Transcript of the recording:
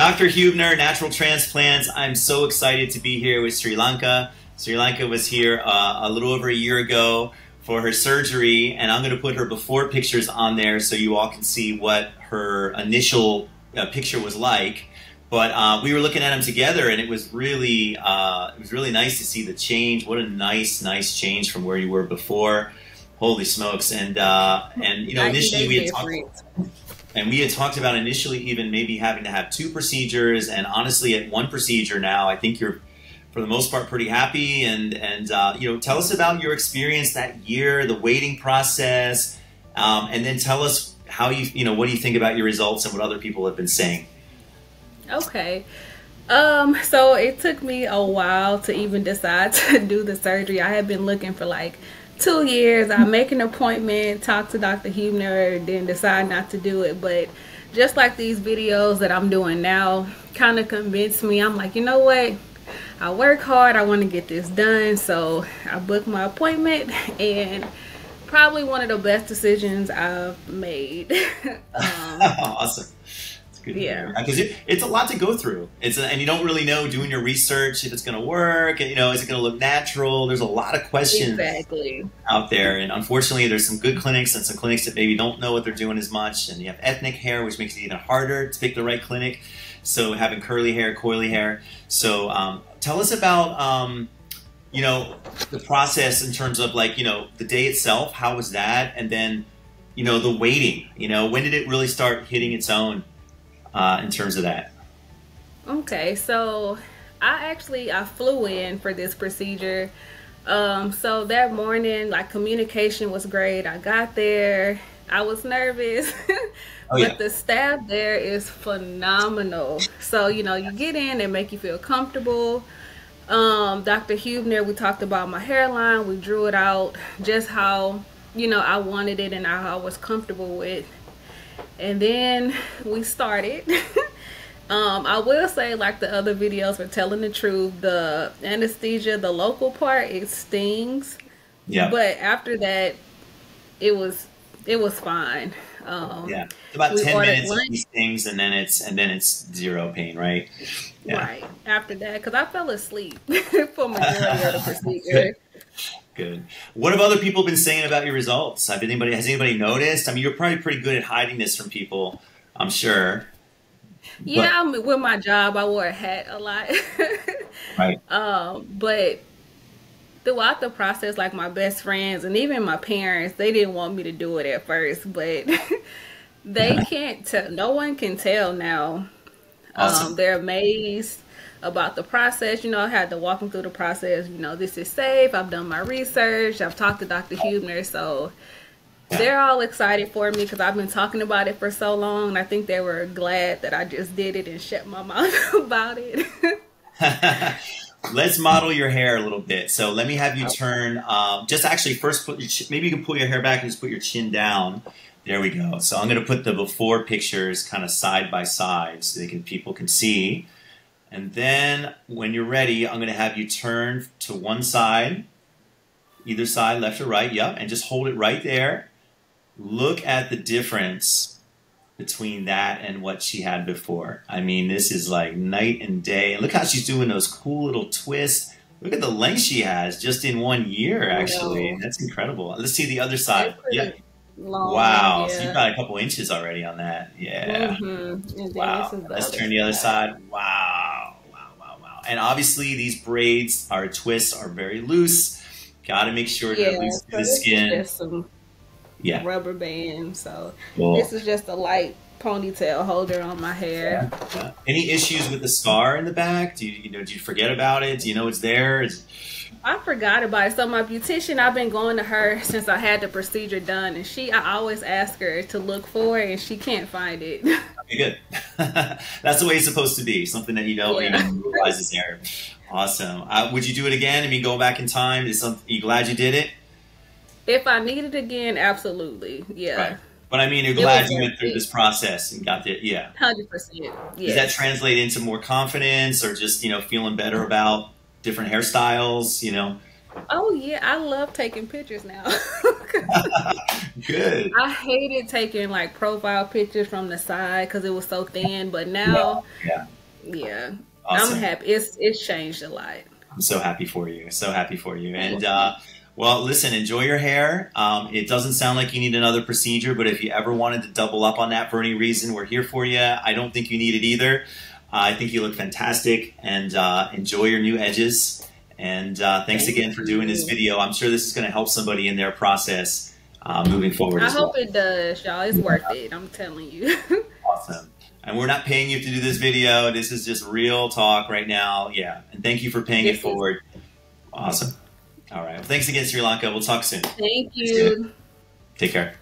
Dr. Hubner, Natural Transplants. I'm so excited to be here with Sri Lanka. Sri Lanka was here a little over a year ago for her surgery, and I'm going to put her before pictures on there so you all can see what her initial picture was like. But we were looking at them together, and it was really nice to see the change. What a nice change from where you were before. Holy smokes! And you know, initially we had talked about initially even maybe having to have 2 procedures, and honestly, at 1 procedure now, I think you're, for the most part, pretty happy. And you know, tell us about your experience that year, the waiting process, and then tell us how you know, what do you think about your results and what other people have been saying. Okay. So it took me a while to even decide to do the surgery. I had been looking for like 2 years. I make an appointment, talk to Dr. Hubner, then decide not to do it. But just like these videos that I'm doing now kind of convinced me. I'm like, you know what? I work hard. I want to get this done. So I booked my appointment, and probably one of the best decisions I've made. Awesome. Yeah, because it's a lot to go through. And you don't really know, doing your research, if it's going to work. And, you know, is it going to look natural? There's a lot of questions out there, and unfortunately, there's some good clinics and some clinics that maybe don't know what they're doing as much. And you have ethnic hair, which makes it even harder to pick the right clinic. So having curly hair, coily hair. So tell us about you know, the process in terms of, like, you know, the day itself. How was that? And then, you know, the waiting. You know, when did it really start hitting its own? In terms of that. Okay, so I flew in for this procedure. So that morning, like, communication was great. I got there. I was nervous, but the staff there is phenomenal. So, you know, you get in, they make you feel comfortable. Dr. Hubner, we talked about my hairline. We drew it out just how, you know, I wanted it and how I was comfortable with. And then we started. I will say, like the other videos were telling the truth, the anesthesia, the local part, it stings. Yeah. But after that, it was fine. Yeah. About 10 minutes of these things, and then it's zero pain, right? Yeah. Right. After that, because I fell asleep for majority of the procedure. Good. What have other people been saying about your results? Has anybody noticed? I mean, you're probably pretty good at hiding this from people, I'm sure. Yeah, with my job, I wore a hat a lot. Right. But throughout the process, like, my best friends and even my parents, they didn't want me to do it at first, but they can't tell. No one can tell now. Awesome. They're amazed about the process. You know, I had to walk them through the process. You know, this is safe. I've done my research. I've talked to Dr. Hubner. So they're all excited for me because I've been talking about it for so long. And I think they were glad that I just did it and shut my mouth about it. Let's model your hair a little bit. So let me have you turn, just actually first maybe you can pull your hair back and just put your chin down. There we go. So I'm going to put the before pictures kind of side by side so people can see. And then when you're ready, I'm going to have you turn to one side, either side, left or right. Yep. And just hold it right there. Look at the difference between that and what she had before. I mean, this is like night and day. And look how she's doing those cool little twists. Look at the length she has just in 1 year, actually. That's incredible. Let's see the other side. Yeah. Long, wow. Yeah. So you've got a couple inches already on that. Yeah. Wow. Let's turn the other side. Wow. And obviously these braids, our twists are very loose. Got to make sure to at least do the skin. Just some rubber band. So this is just a light ponytail holder on my hair. Yeah. Any issues with the scar in the back? Do you forget about it? Do you know it's there? I forgot about it. So my beautician, I've been going to her since I had the procedure done, and I always ask her to look for it, and she can't find it. Okay, good. That's the way it's supposed to be. Something that you don't even realize is there. Awesome. Would you do it again? I mean, going back in time, are you glad you did it? If I need it again, absolutely. Yeah. Right. But I mean, you're glad you went through this process and got there. Yeah. 100%. Yeah. Does that translate into more confidence, or just, you know, feeling better about different hairstyles, you know? Oh yeah, I love taking pictures now. Good. I hated taking like profile pictures from the side because it was so thin, but now Yeah, I'm Awesome. happy. It's changed a lot. I'm so happy for you. So happy for you. And well, listen, enjoy your hair. It doesn't sound like you need another procedure, but if you ever wanted to double up on that for any reason, we're here for you. I don't think you need it either. I think you look fantastic, and enjoy your new edges. And thanks Thank again for doing this you. video. I'm sure this is going to help somebody in their process moving forward I as well. hope it does, y'all. It's worth it. I'm telling you. Awesome. And we're not paying you to do this video. This is just real talk right now. Yeah. And thank you for paying it forward. Awesome. All right. Well, thanks again, Sri Lanka. We'll talk soon. Thank you. Take care.